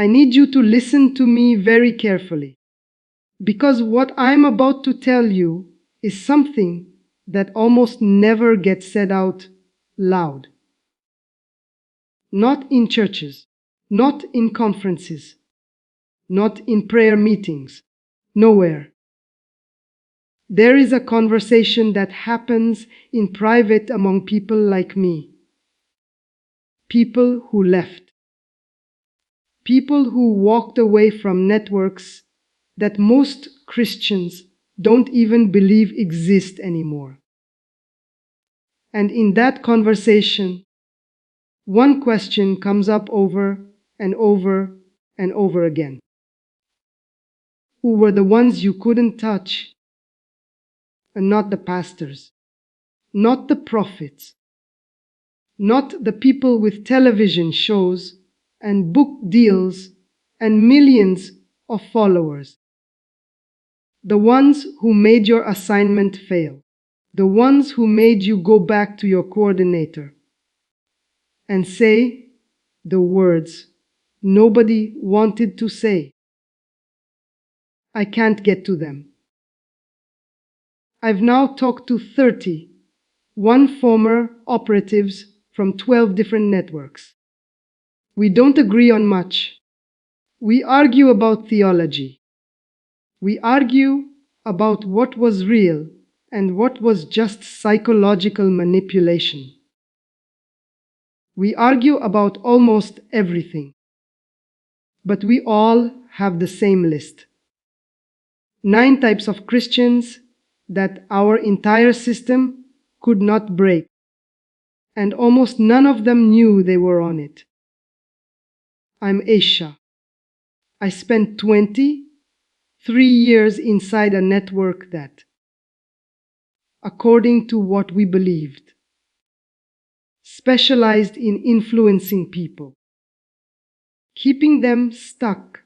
I need you to listen to me very carefully, because what I'm about to tell you is something that almost never gets said out loud. Not in churches, not in conferences, not in prayer meetings, nowhere. There is a conversation that happens in private among people like me. People who left. People who walked away from networks that most Christians don't even believe exist anymore. And in that conversation, one question comes up over and over and over again. Who were the ones you couldn't touch? And not the pastors, not the prophets, not the people with television shows and book deals and millions of followers. The ones who made your assignment fail. The ones who made you go back to your coordinator and say the words nobody wanted to say. I can't get to them. I've now talked to 30, one former operatives from 12 different networks. We don't agree on much. We argue about theology. We argue about what was real and what was just psychological manipulation. We argue about almost everything. But we all have the same list. 9 types of Christians that our entire system could not break, and almost none of them knew they were on it. I'm Aisha. I spent 23 years inside a network that, according to what we believed, specialized in influencing people, keeping them stuck,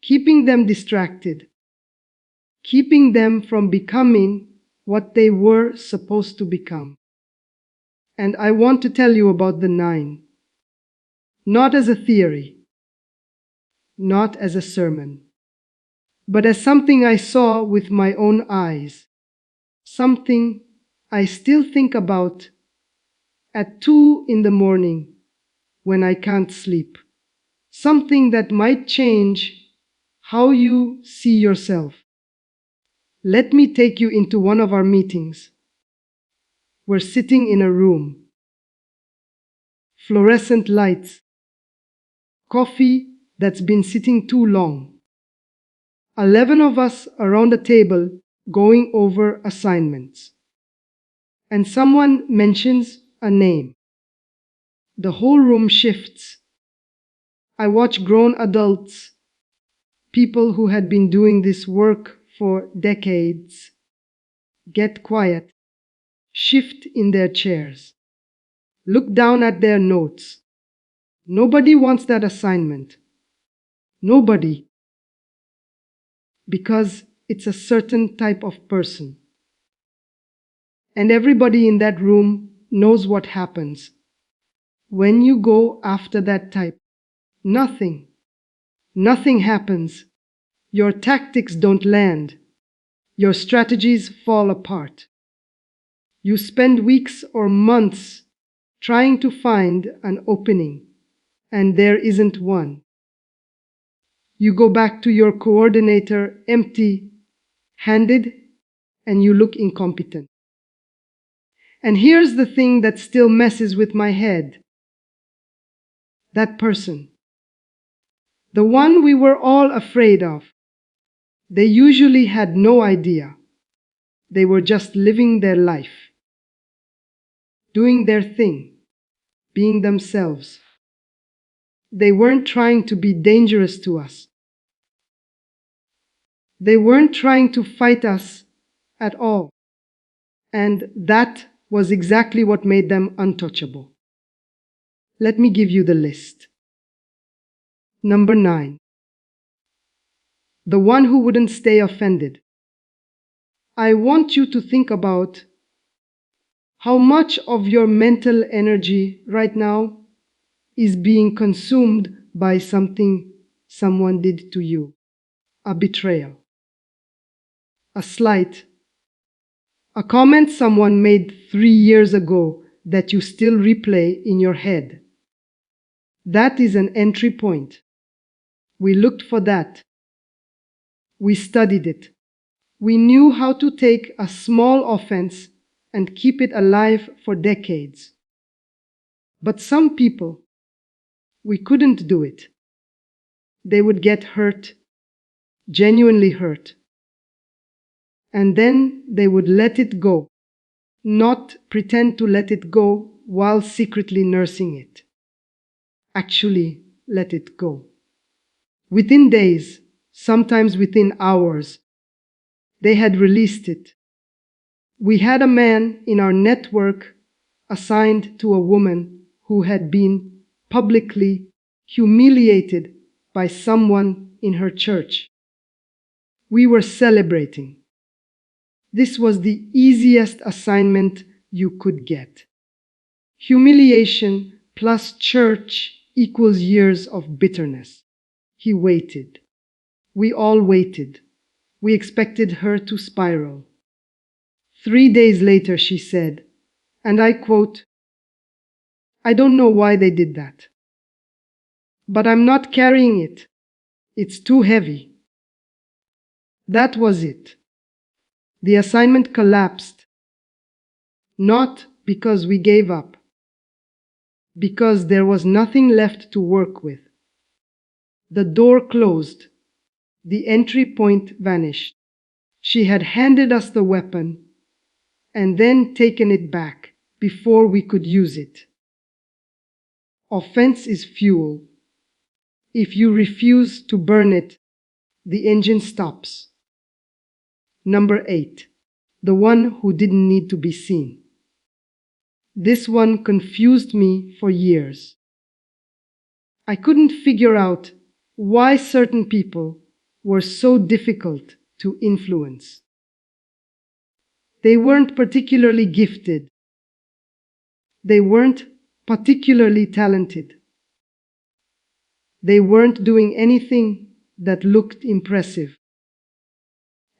keeping them distracted, keeping them from becoming what they were supposed to become. And I want to tell you about the 9, not as a theory, not as a sermon, but as something I saw with my own eyes, something I still think about at 2 in the morning when I can't sleep, something that might change how you see yourself. Let me take you into one of our meetings. We're sitting in a room. Fluorescent lights. Coffee that's been sitting too long. 11 of us around a table going over assignments. And someone mentions a name. The whole room shifts. I watch grown adults, people who had been doing this work for decades, get quiet, shift in their chairs, look down at their notes. Nobody wants that assignment. Nobody. Because it's a certain type of person. And everybody in that room knows what happens. When you go after that type, nothing happens. Your tactics don't land. Your strategies fall apart. You spend weeks or months trying to find an opening, and there isn't one. You go back to your coordinator empty-handed, and you look incompetent. And here's the thing that still messes with my head. That person, the one we were all afraid of, they usually had no idea. They were just living their life, doing their thing, being themselves. They weren't trying to be dangerous to us. They weren't trying to fight us at all. And that was exactly what made them untouchable. Let me give you the list. Number 9. The one who wouldn't stay offended. I want you to think about how much of your mental energy right now is being consumed by something someone did to you. A betrayal, a slight, a comment someone made 3 years ago that you still replay in your head. That is an entry point. We looked for that. We studied it. We knew how to take a small offense and keep it alive for decades. But some people, we couldn't do it. They would get hurt, genuinely hurt. And then they would let it go, not pretend to let it go while secretly nursing it. Actually, let it go. Within days, sometimes within hours, they had released it. We had a man in our network assigned to a woman who had been publicly humiliated by someone in her church. We were celebrating. This was the easiest assignment you could get. Humiliation plus church equals years of bitterness. He waited. We all waited. We expected her to spiral. 3 days later she said, and I quote, "I don't know why they did that. But I'm not carrying it. It's too heavy." That was it. The assignment collapsed. Not because we gave up. Because there was nothing left to work with. The door closed. The entry point vanished. She had handed us the weapon and then taken it back before we could use it. Offense is fuel. If you refuse to burn it, the engine stops. Number 8. The one who didn't need to be seen. This one confused me for years. I couldn't figure out why certain people were so difficult to influence. They weren't particularly gifted. They weren't particularly talented. They weren't doing anything that looked impressive.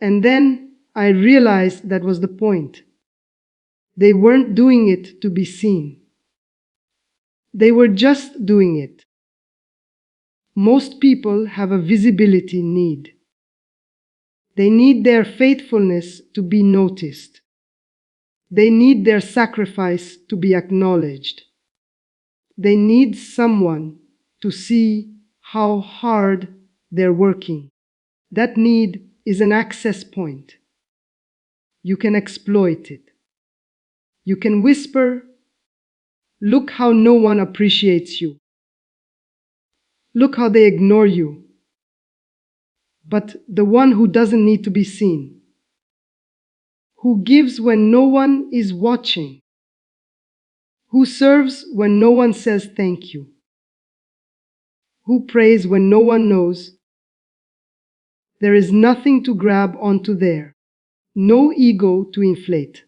And then I realized that was the point. They weren't doing it to be seen. They were just doing it. Most people have a visibility need. They need their faithfulness to be noticed. They need their sacrifice to be acknowledged. They need someone to see how hard they're working. That need is an access point. You can exploit it. You can whisper, "Look how no one appreciates you. Look how they ignore you." But the one who doesn't need to be seen, who gives when no one is watching, who serves when no one says thank you, who prays when no one knows, there is nothing to grab onto there, no ego to inflate,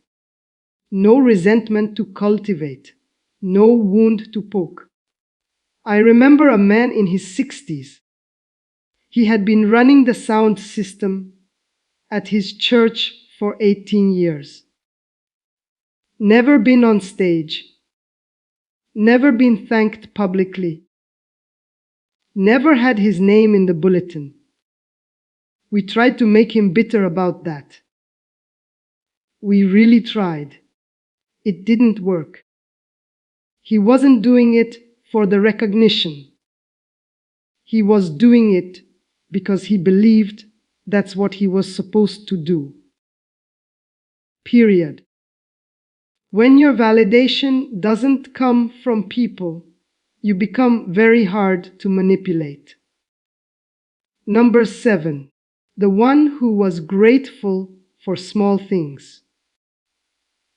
no resentment to cultivate, no wound to poke. I remember a man in his 60s. He had been running the sound system at his church for 18 years. Never been on stage. Never been thanked publicly. Never had his name in the bulletin. We tried to make him bitter about that. We really tried. It didn't work. He wasn't doing it for the recognition. He was doing it because he believed that's what he was supposed to do. Period. When your validation doesn't come from people, you become very hard to manipulate. Number 7. The one who was grateful for small things.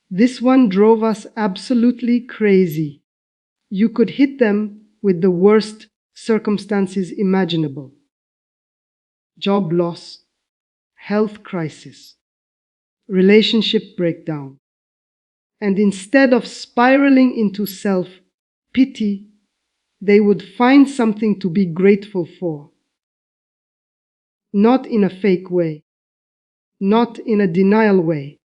This one drove us absolutely crazy. You could hit them with the worst circumstances imaginable. Job loss, health crisis, relationship breakdown. And instead of spiraling into self-pity, they would find something to be grateful for. Not in a fake way, not in a denial way,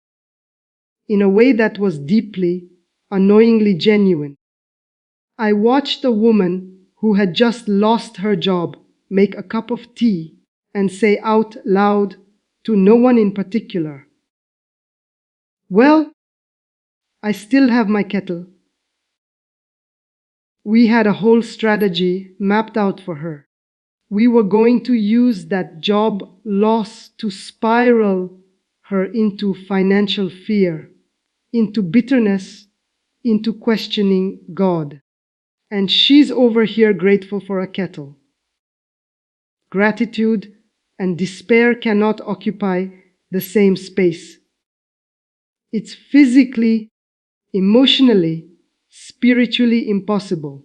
in a way that was deeply, annoyingly genuine. I watched a woman who had just lost her job make a cup of tea and say out loud to no one in particular, "Well, I still have my kettle." We had a whole strategy mapped out for her. We were going to use that job loss to spiral her into financial fear, into bitterness, into questioning God. And she's over here grateful for a kettle. Gratitude and despair cannot occupy the same space. It's physically, emotionally, spiritually impossible.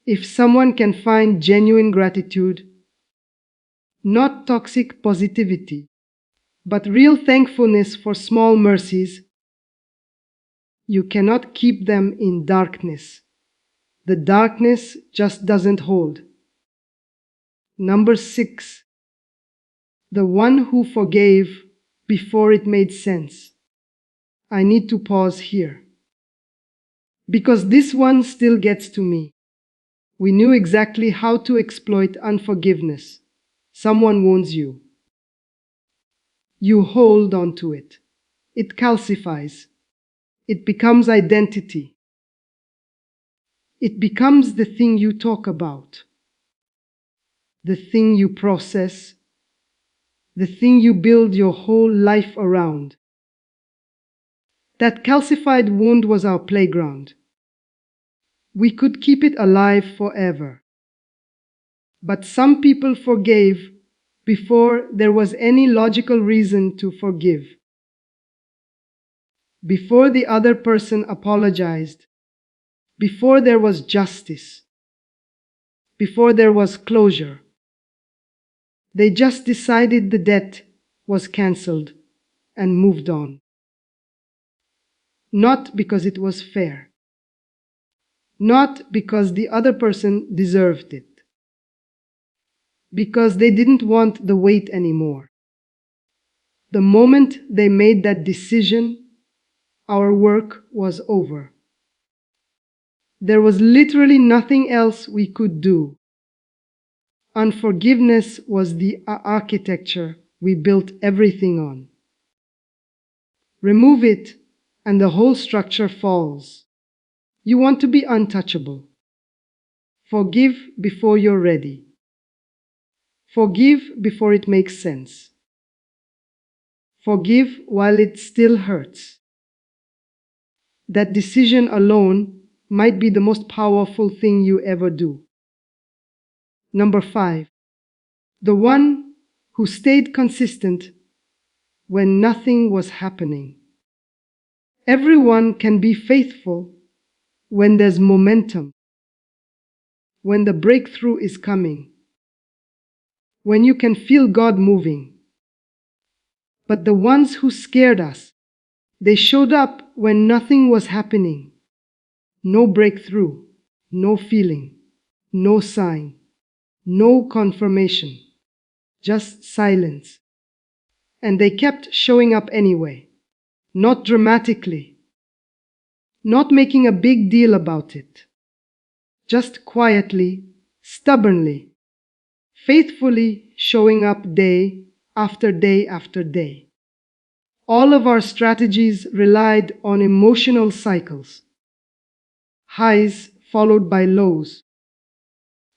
If someone can find genuine gratitude, not toxic positivity, but real thankfulness for small mercies, you cannot keep them in darkness. The darkness just doesn't hold. Number 6, the one who forgave before it made sense. I need to pause here, because this one still gets to me. We knew exactly how to exploit unforgiveness. Someone wounds you. You hold on to it. It calcifies. It becomes identity. It becomes the thing you talk about, the thing you process, the thing you build your whole life around. That calcified wound was our playground. We could keep it alive forever. But some people forgave before there was any logical reason to forgive. Before the other person apologized, before there was justice, before there was closure. They just decided the debt was cancelled and moved on. Not because it was fair. Not because the other person deserved it. Because they didn't want the weight anymore. The moment they made that decision, our work was over. There was literally nothing else we could do. Unforgiveness was the architecture we built everything on. Remove it, and the whole structure falls. You want to be untouchable. Forgive before you're ready. Forgive before it makes sense. Forgive while it still hurts. That decision alone might be the most powerful thing you ever do. Number 5, the one who stayed consistent when nothing was happening. Everyone can be faithful when there's momentum, when the breakthrough is coming, when you can feel God moving. But the ones who scared us, they showed up when nothing was happening. No breakthrough, no feeling, no sign, no confirmation, just silence. And they kept showing up anyway, not dramatically, not making a big deal about it, just quietly, stubbornly, faithfully showing up day after day after day. All of our strategies relied on emotional cycles. Highs followed by lows.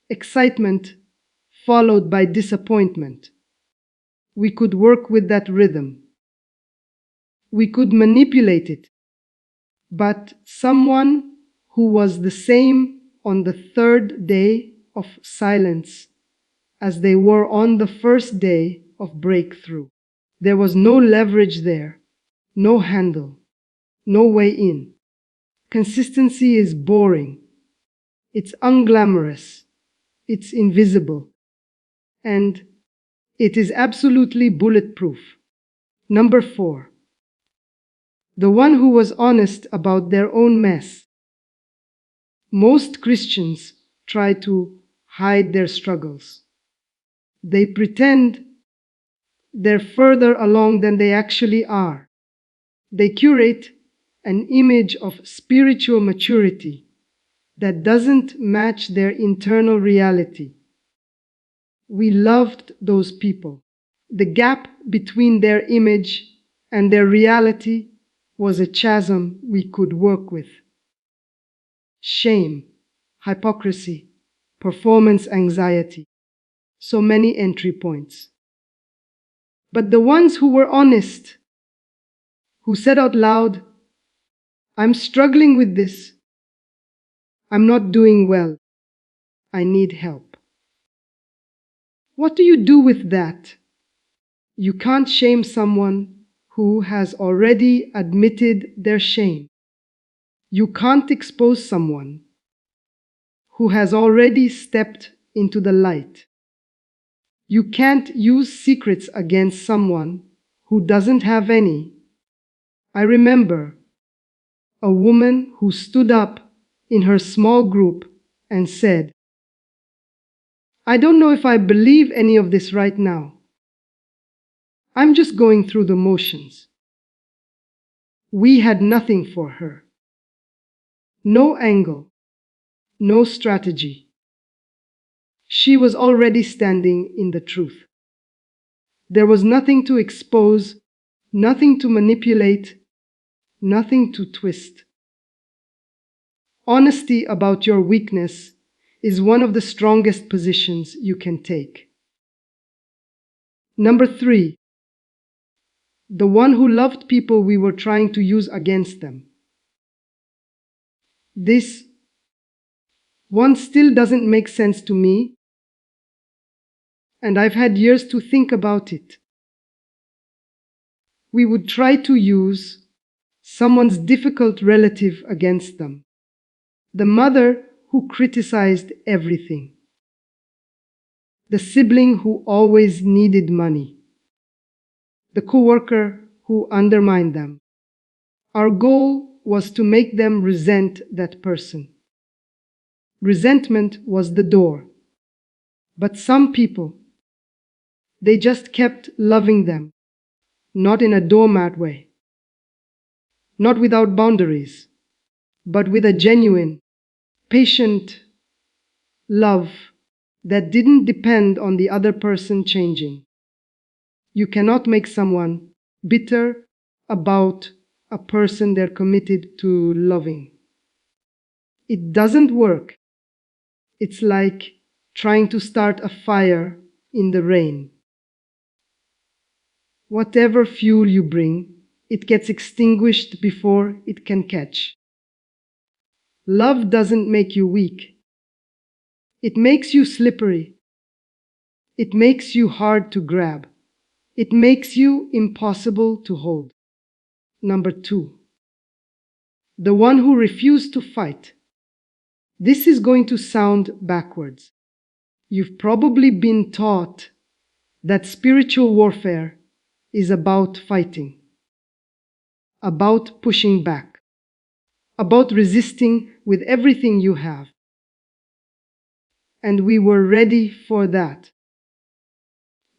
Excitement followed by disappointment. We could work with that rhythm. We could manipulate it. But someone who was the same on the third day of silence as they were on the first day of breakthrough. There was no leverage there, no handle, no way in. Consistency is boring. It's unglamorous. It's invisible. And it is absolutely bulletproof. Number 4, the one who was honest about their own mess. Most Christians try to hide their struggles. They pretend they're further along than they actually are. They curate an image of spiritual maturity that doesn't match their internal reality. We loved those people. The gap between their image and their reality was a chasm we could work with. Shame, hypocrisy, performance anxiety, so many entry points. But the ones who were honest, who said out loud, "I'm struggling with this. I'm not doing well. I need help." What do you do with that? You can't shame someone who has already admitted their shame. You can't expose someone who has already stepped into the light. You can't use secrets against someone who doesn't have any. I remember a woman who stood up in her small group and said, "I don't know if I believe any of this right now. I'm just going through the motions." We had nothing for her. No angle, no strategy. She was already standing in the truth. There was nothing to expose, nothing to manipulate, nothing to twist. Honesty about your weakness is one of the strongest positions you can take. Number 3, the one who loved people we were trying to use against them. This one still doesn't make sense to me, and I've had years to think about it. We would try to use someone's difficult relative against them. The mother who criticized everything. The sibling who always needed money. The coworker who undermined them. Our goal was to make them resent that person. Resentment was the door. But some people, they just kept loving them, not in a doormat way, not without boundaries, but with a genuine, patient love that didn't depend on the other person changing. You cannot make someone bitter about a person they're committed to loving. It doesn't work. It's like trying to start a fire in the rain. Whatever fuel you bring, it gets extinguished before it can catch. Love doesn't make you weak. It makes you slippery. It makes you hard to grab. It makes you impossible to hold. Number 2, the one who refused to fight. This is going to sound backwards. You've probably been taught that spiritual warfare is about fighting, about pushing back, about resisting with everything you have. And we were ready for that.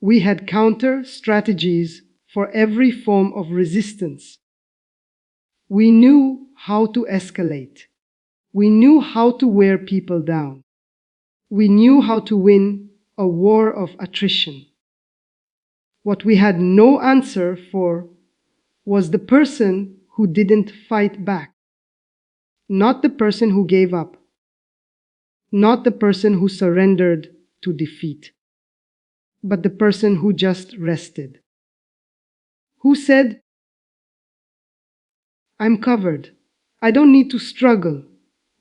We had counter strategies for every form of resistance. We knew how to escalate. We knew how to wear people down. We knew how to win a war of attrition. What we had no answer for was the person who didn't fight back. Not the person who gave up. Not the person who surrendered to defeat. But the person who just rested. Who said, "I'm covered. I don't need to struggle.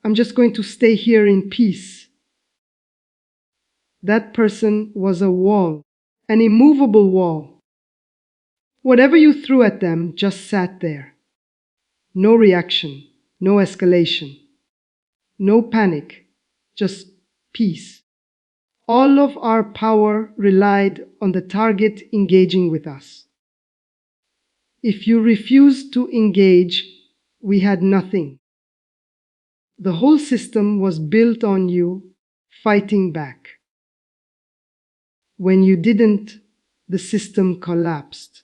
I'm just going to stay here in peace." That person was a wall, an immovable wall. Whatever you threw at them just sat there. No reaction, no escalation, no panic, just peace. All of our power relied on the target engaging with us. If you refused to engage, we had nothing. The whole system was built on you fighting back. When you didn't, the system collapsed.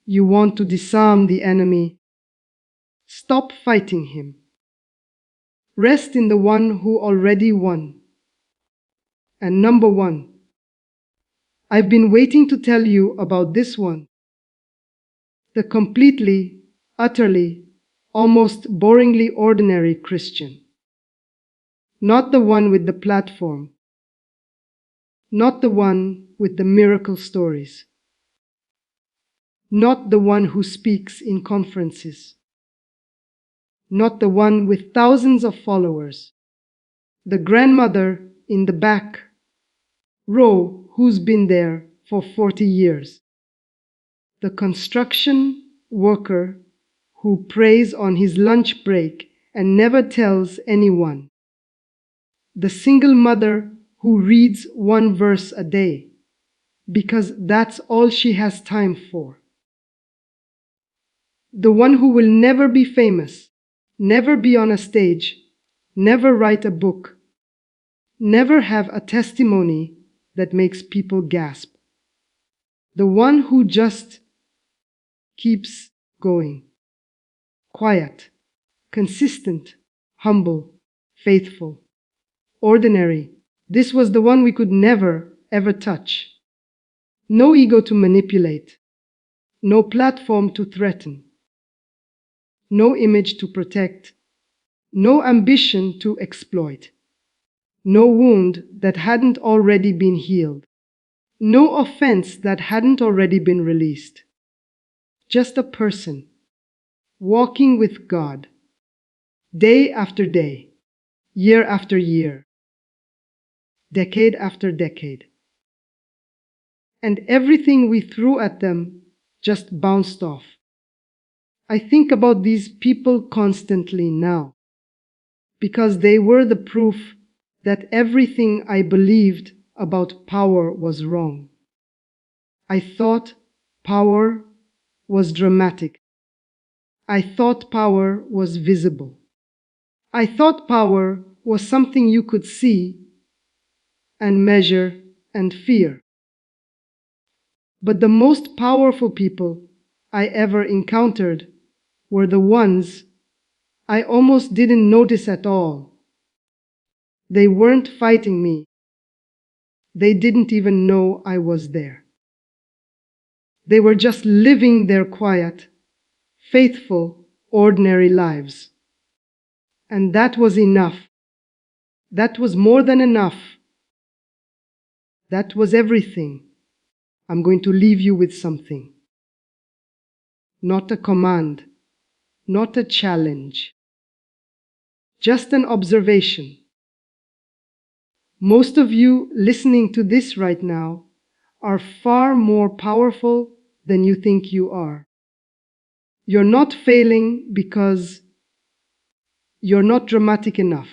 You want to disarm the enemy. Stop fighting him. Rest in the one who already won. And number one, I've been waiting to tell you about this one. The completely, utterly, almost boringly ordinary Christian. Not the one with the platform. Not the one with the miracle stories. Not the one who speaks in conferences. Not the one with thousands of followers. The grandmother in the back row who's been there for 40 years. The construction worker who prays on his lunch break and never tells anyone. The single mother who reads one verse a day because that's all she has time for. The one who will never be famous, never be on a stage, never write a book, never have a testimony that makes people gasp. The one who just keeps going. Quiet, consistent, humble, faithful, ordinary. This was the one we could never, ever touch. No ego to manipulate. No platform to threaten. No image to protect. No ambition to exploit. No wound that hadn't already been healed. No offense that hadn't already been released. Just a person walking with God, day after day, year after year, decade after decade. And everything we threw at them just bounced off. I think about these people constantly now, because they were the proof that everything I believed about power was wrong. I thought power was dramatic. I thought power was visible. I thought power was something you could see and measure and fear. But the most powerful people I ever encountered were the ones I almost didn't notice at all. They weren't fighting me. They didn't even know I was there. They were just living their quiet, faithful, ordinary lives. And that was enough. That was more than enough. That was everything. I'm going to leave you with something. Not a command, not a challenge. Just an observation. Most of you listening to this right now are far more powerful than you think you are. You're not failing because you're not dramatic enough.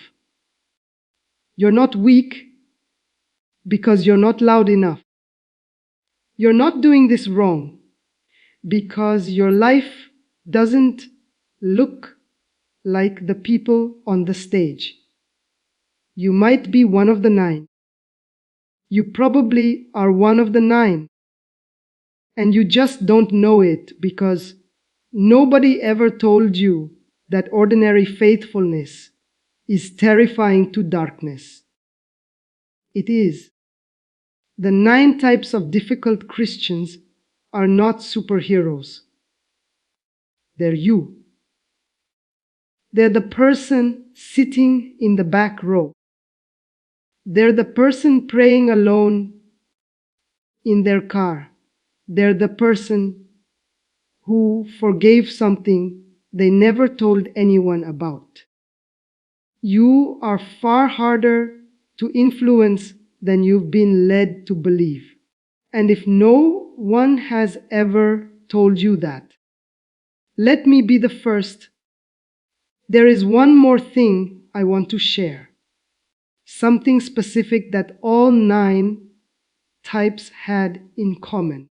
You're not weak because you're not loud enough. You're not doing this wrong because your life doesn't look like the people on the stage. You might be one of the 9. You probably are one of the 9. And you just don't know it because nobody ever told you that ordinary faithfulness is terrifying to darkness. It is. The 9 types of difficult Christians are not superheroes. They're you. They're the person sitting in the back row. They're the person praying alone in their car. They're the person who forgave something they never told anyone about. You are far harder to influence than you've been led to believe. And if no one has ever told you that, let me be the first. There is one more thing I want to share. Something specific that all 9 types had in common.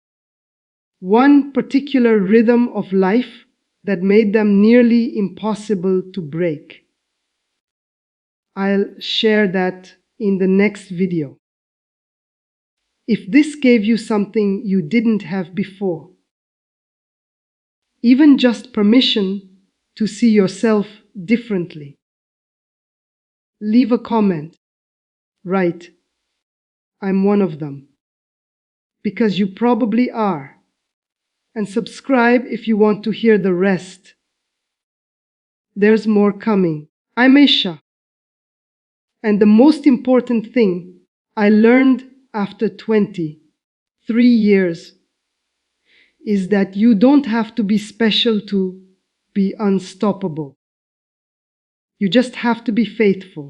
One particular rhythm of life that made them nearly impossible to break. I'll share that in the next video. If this gave you something you didn't have before, even just permission to see yourself differently, leave a comment. Write, "I'm one of them," because you probably are. And subscribe if you want to hear the rest. There's more coming. I'm Aisha. And the most important thing I learned after 23 years is that you don't have to be special to be unstoppable. You just have to be faithful.